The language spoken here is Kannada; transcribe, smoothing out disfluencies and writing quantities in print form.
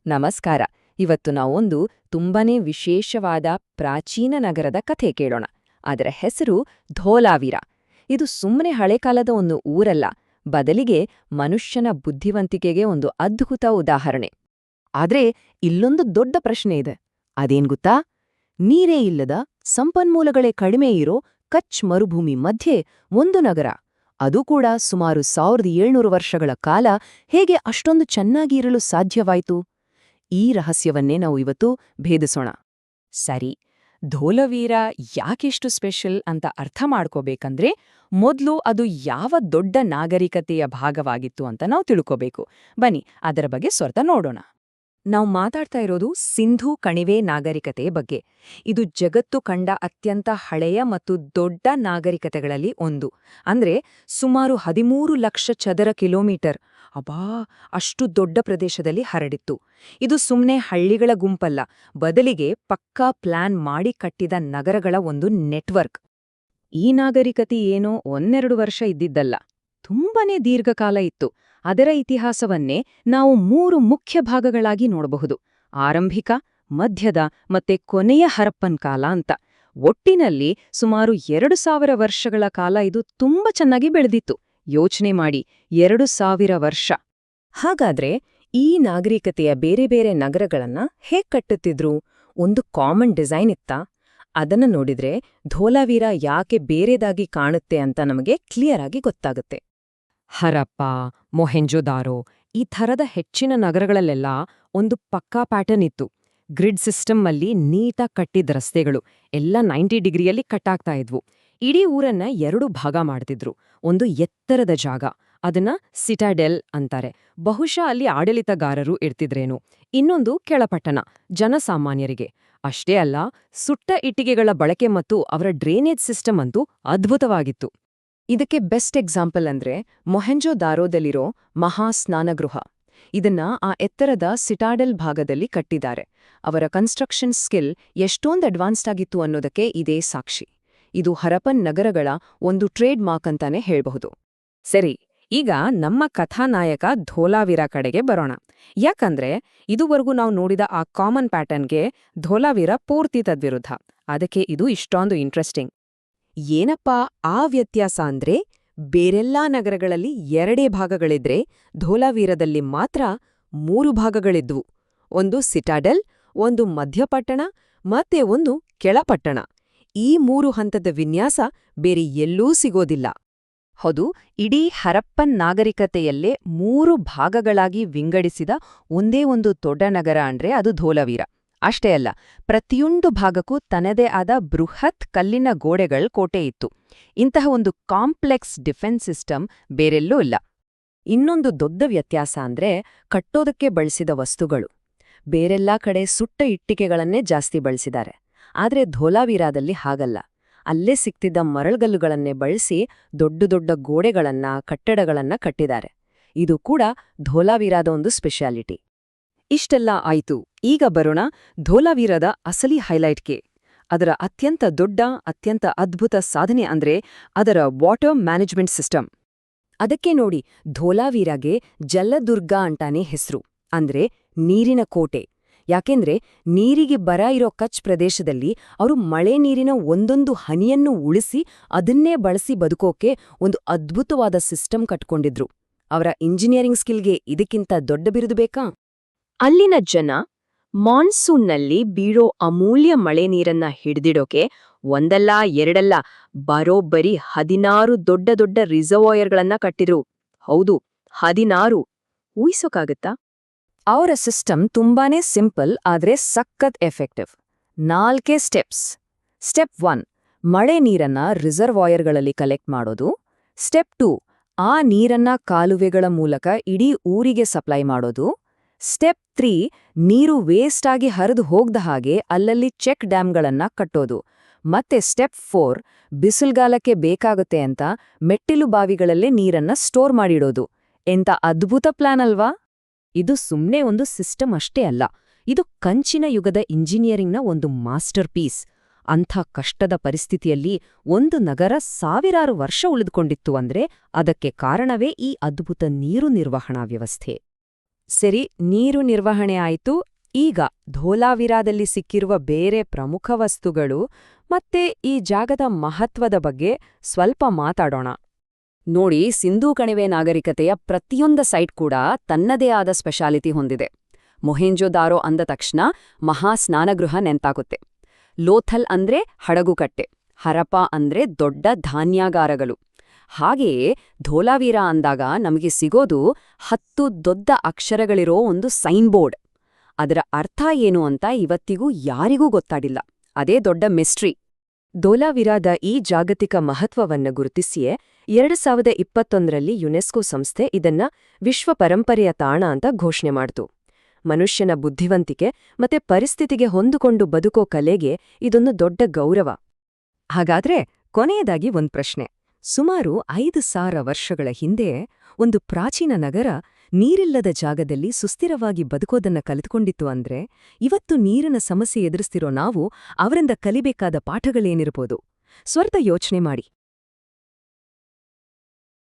ನಮಸ್ಕಾರ. ಇವತ್ತು ನಾವೊಂದು ತುಂಬಾನೇ ವಿಶೇಷವಾದ ಪ್ರಾಚೀನ ನಗರದ ಕಥೆ ಕೇಳೋಣ. ಅದರ ಹೆಸರು ಧೋಲಾವೀರ. ಇದು ಸುಮ್ಮನೆ ಹಳೆಕಾಲದ ಒಂದು ಊರಲ್ಲ, ಬದಲಿಗೆ ಮನುಷ್ಯನ ಬುದ್ಧಿವಂತಿಕೆಗೆ ಒಂದು ಅದ್ಭುತ ಉದಾಹರಣೆ. ಆದ್ರೆ ಇಲ್ಲೊಂದು ದೊಡ್ಡ ಪ್ರಶ್ನೆ ಇದೆ. ಅದೇನ್ ಗೊತ್ತಾ? ನೀರೇ ಇಲ್ಲದ, ಸಂಪನ್ಮೂಲಗಳೇ ಕಡಿಮೆ ಇರೋ ಕಚ್ ಮರುಭೂಮಿ ಮಧ್ಯೆ ಒಂದು ನಗರ, ಅದು ಕೂಡ ಸುಮಾರು 1700 ವರ್ಷಗಳ ಕಾಲ ಹೇಗೆ ಅಷ್ಟೊಂದು ಚೆನ್ನಾಗಿ ಇರಲು ಸಾಧ್ಯವಾಯಿತು? ಈ ರಹಸ್ಯವನ್ನೇ ನಾವು ಇವತ್ತು ಭೇದಿಸೋಣ. ಸರಿ, ಧೋಲವೀರ ಯಾಕೆಷ್ಟು ಸ್ಪೆಷಲ್ ಅಂತ ಅರ್ಥ ಮಾಡ್ಕೋಬೇಕಂದ್ರೆ ಮೊದಲು ಅದು ಯಾವ ದೊಡ್ಡ ನಾಗರಿಕತೆಯ ಭಾಗವಾಗಿತ್ತು ಅಂತ ನಾವು ತಿಳ್ಕೋಬೇಕು. ಬನ್ನಿ ಅದರ ಬಗ್ಗೆ ಸ್ವಲ್ಪ ನೋಡೋಣ. ನಾವು ಮಾತಾಡ್ತಾ ಇರೋದು ಸಿಂಧೂ ಕಣಿವೆ ನಾಗರಿಕತೆಯ ಬಗ್ಗೆ. ಇದು ಜಗತ್ತು ಕಂಡ ಅತ್ಯಂತ ಹಳೆಯ ಮತ್ತು ದೊಡ್ಡ ನಾಗರಿಕತೆಗಳಲ್ಲಿ ಒಂದು. ಅಂದ್ರೆ ಸುಮಾರು 13 ಲಕ್ಷ ಚದರ ಕಿಲೋಮೀಟರ್. ಅಬಾ, ಅಷ್ಟು ದೊಡ್ಡ ಪ್ರದೇಶದಲ್ಲಿ ಹರಡಿತ್ತು. ಇದು ಸುಮ್ನೆ ಹಳ್ಳಿಗಳ ಗುಂಪಲ್ಲ, ಬದಲಿಗೆ ಪಕ್ಕಾ ಪ್ಲಾನ್ ಮಾಡಿ ಕಟ್ಟಿದ ನಗರಗಳ ಒಂದು ನೆಟ್ವರ್ಕ್. ಈ ನಾಗರಿಕತೆ ಏನೋ 1-2 ವರ್ಷ ಇದ್ದಿದ್ದಲ್ಲ, ತುಂಬಾನೇ ದೀರ್ಘಕಾಲ ಇತ್ತು. ಅದರ ಇತಿಹಾಸವನ್ನೇ ನಾವು 3 ಮುಖ್ಯ ಭಾಗಗಳಾಗಿ ನೋಡಬಹುದು: ಆರಂಭಿಕ, ಮಧ್ಯದ ಮತ್ತೆ ಕೊನೆಯ ಹರಪ್ಪನ್ ಕಾಲ ಅಂತ. ಒಟ್ಟಿನಲ್ಲಿ ಸುಮಾರು 2000 ವರ್ಷಗಳ ಕಾಲ ಇದು ತುಂಬಾ ಚೆನ್ನಾಗಿ ಬೆಳೆದಿತ್ತು. ಯೋಚನೆ ಮಾಡಿ, 2000 ವರ್ಷ. ಹಾಗಾದ್ರೆ ಈ ನಾಗರಿಕತೆಯ ಬೇರೆ ಬೇರೆ ನಗರಗಳನ್ನ ಹೇಗ್ ಕಟ್ಟುತ್ತಿದ್ರು? ಒಂದು ಕಾಮನ್ ಡಿಸೈನ್ ಇತ್ತಾ? ಅದನ್ನ ನೋಡಿದ್ರೆ ಧೋಲಾವೀರ ಯಾಕೆ ಬೇರೆದಾಗಿ ಕಾಣುತ್ತೆ ಅಂತ ನಮಗೆ ಕ್ಲಿಯರ್ ಆಗಿ ಗೊತ್ತಾಗುತ್ತೆ. ಹರಪ್ಪ, ಮೊಹೆಂಜೊದಾರೋ ಈ ಥರದ ಹೆಚ್ಚಿನ ನಗರಗಳಲ್ಲೆಲ್ಲ ಒಂದು ಪಕ್ಕಾ ಪ್ಯಾಟರ್ನ್ ಇತ್ತು. ಗ್ರಿಡ್ ಸಿಸ್ಟಮ್ಮಲ್ಲಿ ನೀಟಾಗಿ ಕಟ್ಟಿದ ರಸ್ತೆಗಳು ಎಲ್ಲ 90 ಡಿಗ್ರಿಯಲ್ಲಿ ಕಟ್ಟಾಗ್ತಾ ಇದ್ವು. ಇಡೀ ಊರನ್ನ 2 ಭಾಗ ಮಾಡ್ತಿದ್ರು. ಒಂದು ಎತ್ತರದ ಜಾಗ, ಅದನ್ನ ಸಿಟಾಡೆಲ್ ಅಂತಾರೆ, ಬಹುಶಃ ಅಲ್ಲಿ ಆಡಳಿತಗಾರರು ಇರ್ತಿದ್ರೇನು. ಇನ್ನೊಂದು ಕೆಳಪಟ್ಟಣ, ಜನಸಾಮಾನ್ಯರಿಗೆ. ಅಷ್ಟೇ ಅಲ್ಲ, ಸುಟ್ಟ ಇಟ್ಟಿಗೆಗಳ ಬಳಕೆ ಮತ್ತು ಅವರ ಡ್ರೈನೇಜ್ ಸಿಸ್ಟಮ್ ಅಂತೂ ಅದ್ಭುತವಾಗಿತ್ತು. ಇದಕ್ಕೆ ಬೆಸ್ಟ್ ಎಕ್ಸಾಂಪಲ್ ಅಂದ್ರೆ ಮೊಹೆಂಜೊದಾರೋದಲ್ಲಿರೋ ಮಹಾ ಸ್ನಾನಗೃಹ. ಇದನ್ನ ಆ ಎತ್ತರದ ಸಿಟಾಡೆಲ್ ಭಾಗದಲ್ಲಿ ಕಟ್ಟಿದ್ದಾರೆ. ಅವರ ಕನ್ಸ್ಟ್ರಕ್ಷನ್ ಸ್ಕಿಲ್ ಎಷ್ಟೊಂದು ಅಡ್ವಾನ್ಸ್ಡ್ ಆಗಿತ್ತು ಅನ್ನೋದಕ್ಕೆ ಇದೇ ಸಾಕ್ಷಿ. ಇದು ಹರಪ್ಪನ್ ನಗರಗಳ ಒಂದು ಟ್ರೇಡ್ ಮಾರ್ಕ್ ಅಂತಾನೆ ಹೇಳ್ಬಹುದು. ಸರಿ, ಈಗ ನಮ್ಮ ಕಥಾನಾಯಕ ಧೋಲಾವೀರ ಕಡೆಗೆ ಬರೋಣ. ಯಾಕಂದ್ರೆ ಇದುವರೆಗೂ ನಾವು ನೋಡಿದ ಆ ಕಾಮನ್ ಪ್ಯಾಟರ್ನ್ಗೆ ಧೋಲಾವೀರ ಪೂರ್ತಿ ತದ್ವಿರುದ್ಧ. ಅದಕ್ಕೆ ಇದು ಇಷ್ಟೊಂದು ಇಂಟ್ರೆಸ್ಟಿಂಗ್. ಏನಪ್ಪಾ ಆ ವ್ಯತ್ಯಾಸ ಅಂದ್ರೆ, ಬೇರೆಲ್ಲಾ ನಗರಗಳಲ್ಲಿ 2 ಭಾಗಗಳಿದ್ರೆ ಧೋಲಾವೀರದಲ್ಲಿ ಮಾತ್ರ 3 ಭಾಗಗಳಿದ್ವು. ಒಂದು ಸಿಟಾಡೆಲ್, ಒಂದು ಮಧ್ಯಪಟ್ಟಣ ಮತ್ತೆ ಒಂದು ಕೆಳಪಟ್ಟಣ. ಈ 3 ಹಂತದ ವಿನ್ಯಾಸ ಬೇರೆ ಎಲ್ಲೂ ಸಿಗೋದಿಲ್ಲ. ಹೌದು, ಇಡೀ ಹರಪ್ಪನ್ ನಾಗರಿಕತೆಯಲ್ಲೇ 3 ಭಾಗಗಳಾಗಿ ವಿಂಗಡಿಸಿದ ಒಂದೇ ಒಂದು ದೊಡ್ಡ ನಗರ ಅಂದ್ರೆ ಅದು ಧೋಲಾವೀರ. ಅಷ್ಟೇ ಅಲ್ಲ, ಪ್ರತಿಯೊಂದು ಭಾಗಕ್ಕೂ ತನ್ನದೇ ಆದ ಬೃಹತ್ ಕಲ್ಲಿನ ಕೋಟೆ ಇತ್ತು. ಇಂತಹ ಒಂದು ಕಾಂಪ್ಲೆಕ್ಸ್ ಡಿಫೆನ್ಸ್ ಸಿಸ್ಟಮ್ ಬೇರೆಲ್ಲೂ ಇಲ್ಲ. ಇನ್ನೊಂದು ದೊಡ್ಡ ವ್ಯತ್ಯಾಸ ಅಂದ್ರೆ ಕಟ್ಟೋದಕ್ಕೆ ಬಳಸಿದ ವಸ್ತುಗಳು. ಬೇರೆಲ್ಲಾ ಕಡೆ ಸುಟ್ಟ ಇಟ್ಟಿಗೆಗಳನ್ನೇ ಜಾಸ್ತಿ ಬಳಸಿದ್ದಾರೆ. ಆದ್ರೆ ಧೋಲಾವೀರದಲ್ಲಿ ಹಾಗಲ್ಲ. ಅಲ್ಲೇ ಸಿಕ್ತಿದ್ದ ಮರಳುಗಲ್ಲುಗಳನ್ನೇ ಬಳಸಿ ದೊಡ್ಡ ದೊಡ್ಡ ಗೋಡೆಗಳನ್ನ, ಕಟ್ಟಡಗಳನ್ನ ಕಟ್ಟಿದ್ದಾರೆ. ಇದು ಕೂಡ ಧೋಲಾವೀರದ ಒಂದು ಸ್ಪೆಷಾಲಿಟಿ. ಇಷ್ಟೆಲ್ಲ ಆಯ್ತು, ಈಗ ಬರೋಣ ಧೋಲಾವೀರದ ಅಸಲಿ ಹೈಲೈಟ್ಗೆ. ಅದರ ಅತ್ಯಂತ ದೊಡ್ಡ, ಅತ್ಯಂತ ಅದ್ಭುತ ಸಾಧನೆ ಅಂದ್ರೆ ಅದರ ವಾಟರ್ ಮ್ಯಾನೇಜ್ಮೆಂಟ್ ಸಿಸ್ಟಮ್. ಅದಕ್ಕೆ ನೋಡಿ, ಧೋಲಾವೀರಗೆ ಜಲದುರ್ಗ ಅಂತಾನೆ ಹೆಸರು, ಅಂದ್ರೆ ನೀರಿನ ಕೋಟೆ. ಯಾಕೆಂದ್ರೆ ನೀರಿಗೆ ಬರ ಇರೋ ಕಚ್ ಪ್ರದೇಶದಲ್ಲಿ ಅವರು ಮಳೆ ನೀರಿನ ಒಂದೊಂದು ಹನಿಯನ್ನು ಉಳಿಸಿ ಅದನ್ನೇ ಬಳಸಿ ಬದುಕೋಕೆ ಒಂದು ಅದ್ಭುತವಾದ ಸಿಸ್ಟಮ್ ಕಟ್ಕೊಂಡಿದ್ರು. ಅವರ ಇಂಜಿನಿಯರಿಂಗ್ ಸ್ಕಿಲ್ಗೆ ಇದಕ್ಕಿಂತ ದೊಡ್ಡ ಬಿರುದು ಬೇಕಾ? ಅಲ್ಲಿನ ಜನ ಮಾನ್ಸೂನ್ನಲ್ಲಿ ಬೀಳೋ ಅಮೂಲ್ಯ ಮಳೆ ನೀರನ್ನ ಹಿಡಿದಿಡೋಕೆ ಒಂದಲ್ಲ ಎರಡಲ್ಲ ಬರೋಬ್ಬರಿ 16 ದೊಡ್ಡ ದೊಡ್ಡ ರಿಸರ್ವಾಯರ್ಗಳನ್ನ ಕಟ್ಟಿದ್ರು. ಹೌದು, 16. ಊಹಿಸೋಕಾಗತ್ತಾ? ಅವರ ಸಿಸ್ಟಮ್ ತುಂಬಾನೇ ಸಿಂಪಲ್ ಆದ್ರೆ ಸಖತ್ ಎಫೆಕ್ಟಿವ್. 4 ಸ್ಟೆಪ್ಸ್. ಸ್ಟೆಪ್ 1, ಮಳೆ ನೀರನ್ನ ರಿಸರ್ವಾಯರ್ಗಳಲ್ಲಿ ಕಲೆಕ್ಟ್ ಮಾಡೋದು. ಸ್ಟೆಪ್ 2, ಆ ನೀರನ್ನ ಕಾಲುವೆಗಳ ಮೂಲಕ ಇಡೀ ಊರಿಗೆ ಸಪ್ಲೈ ಮಾಡೋದು. ಸ್ಟೆಪ್ 3, ನೀರು ವೇಸ್ಟ್ ಆಗಿ ಹರಿದು ಹೋಗ್ದ ಹಾಗೆ ಅಲ್ಲಲ್ಲಿ ಚೆಕ್ ಡ್ಯಾಮ್ಗಳನ್ನ ಕಟ್ಟೋದು. ಮತ್ತೆ ಸ್ಟೆಪ್ 4, ಬಿಸಿಲ್ಗಾಲಕ್ಕೆ ಬೇಕಾಗುತ್ತೆ ಅಂತ ಮೆಟ್ಟಿಲು ಬಾವಿಗಳಲ್ಲೇ ನೀರನ್ನ ಸ್ಟೋರ್ ಮಾಡಿಡೋದು. ಎಂತ ಅದ್ಭುತ ಪ್ಲಾನ್ ಅಲ್ವಾ? ಇದು ಸುಮ್ನೆ ಒಂದು ಸಿಸ್ಟಮ್ ಅಷ್ಟೇ ಅಲ್ಲ, ಇದು ಕಂಚಿನ ಯುಗದ ಇಂಜಿನಿಯರಿಂಗ್ನ ಒಂದು ಮಾಸ್ಟರ್ ಪೀಸ್. ಅಂಥ ಕಷ್ಟದ ಪರಿಸ್ಥಿತಿಯಲ್ಲಿ ಒಂದು ನಗರ 1000 ವರ್ಷ ಉಳಿದುಕೊಂಡಿತ್ತು ಅಂದ್ರೆ ಅದಕ್ಕೆ ಕಾರಣವೇ ಈ ಅದ್ಭುತ ನೀರು ನಿರ್ವಹಣಾ ವ್ಯವಸ್ಥೆ. ಸರಿ, ನೀರು ನಿರ್ವಹಣೆ ಆಯ್ತು. ಈಗ ಧೋಲಾವಿರಾದಲ್ಲಿ ಸಿಕ್ಕಿರುವ ಬೇರೆ ಪ್ರಮುಖ ವಸ್ತುಗಳು ಮತ್ತೆ ಈ ಜಾಗದ ಮಹತ್ವದ ಬಗ್ಗೆ ಸ್ವಲ್ಪ ಮಾತಾಡೋಣ. ನೋಡಿ, ಸಿಂಧೂ ಕಣಿವೆ ನಾಗರಿಕತೆಯ ಪ್ರತಿಯೊಂದ ಸೈಟ್ ಕೂಡ ತನ್ನದೇ ಆದ ಸ್ಪೆಷಾಲಿಟಿ ಹೊಂದಿದೆ. ಮೊಹೆಂಜೊದಾರೋ ಅಂದ ತಕ್ಷಣ ಮಹಾ ಸ್ನಾನಗೃಹ ನೆನ್ಪಾಗುತ್ತೆ. ಲೋಥಲ್ ಅಂದ್ರೆ ಹಡಗುಕಟ್ಟೆ, ಹರಪ್ಪ ಅಂದ್ರೆ ದೊಡ್ಡ ಧಾನ್ಯಾಗಾರಗಳು. ಹಾಗೆಯೇ ಧೋಲಾವೀರ ಅಂದಾಗ ನಮಗೆ ಸಿಗೋದು 10 ದೊಡ್ಡ ಅಕ್ಷರಗಳಿರೋ ಒಂದು ಸೈನ್ ಬೋರ್ಡ್. ಅದರ ಅರ್ಥ ಏನು ಅಂತ ಇವತ್ತಿಗೂ ಯಾರಿಗೂ ಗೊತ್ತಾಗಿಲ್ಲ. ಅದೇ ದೊಡ್ಡ ಮಿಸ್ಟ್ರಿ. ಧೋಲಾವಿರಾದ ಈ ಜಾಗತಿಕ ಮಹತ್ವವನ್ನು ಗುರುತಿಸಿಯೇ 2021ರಲ್ಲಿ ಯುನೆಸ್ಕೋ ಸಂಸ್ಥೆ ಇದನ್ನ ವಿಶ್ವ ಪರಂಪರೆಯ ತಾಣ ಅಂತ ಘೋಷಣೆ ಮಾಡ್ತು. ಮನುಷ್ಯನ ಬುದ್ಧಿವಂತಿಕೆ ಮತ್ತೆ ಪರಿಸ್ಥಿತಿಗೆ ಹೊಂದಿಕೊಂಡು ಬದುಕೋ ಕಲೆಗೆ ಇದೊಂದು ದೊಡ್ಡ ಗೌರವ. ಹಾಗಾದ್ರೆ ಕೊನೆಯದಾಗಿ ಒಂದ್ ಪ್ರಶ್ನೆ. ಸುಮಾರು 5,000 ವರ್ಷಗಳ ಹಿಂದೆ ಒಂದು ಪ್ರಾಚೀನ ನಗರ ನೀರಿಲ್ಲದ ಜಾಗದಲ್ಲಿ ಸುಸ್ಥಿರವಾಗಿ ಬದುಕೋದನ್ನ ಕಲಿತುಕೊಂಡಿತ್ತು ಅಂದ್ರೆ, ಇವತ್ತು ನೀರಿನ ಸಮಸ್ಯೆ ಎದುರಿಸ್ತಿರೋ ನಾವು ಅವರಿಂದ ಕಲಿಬೇಕಾದ ಪಾಠಗಳೇನಿರ್ಬೋದು? ಸ್ವರ್ಥ ಯೋಚನೆ ಮಾಡಿ.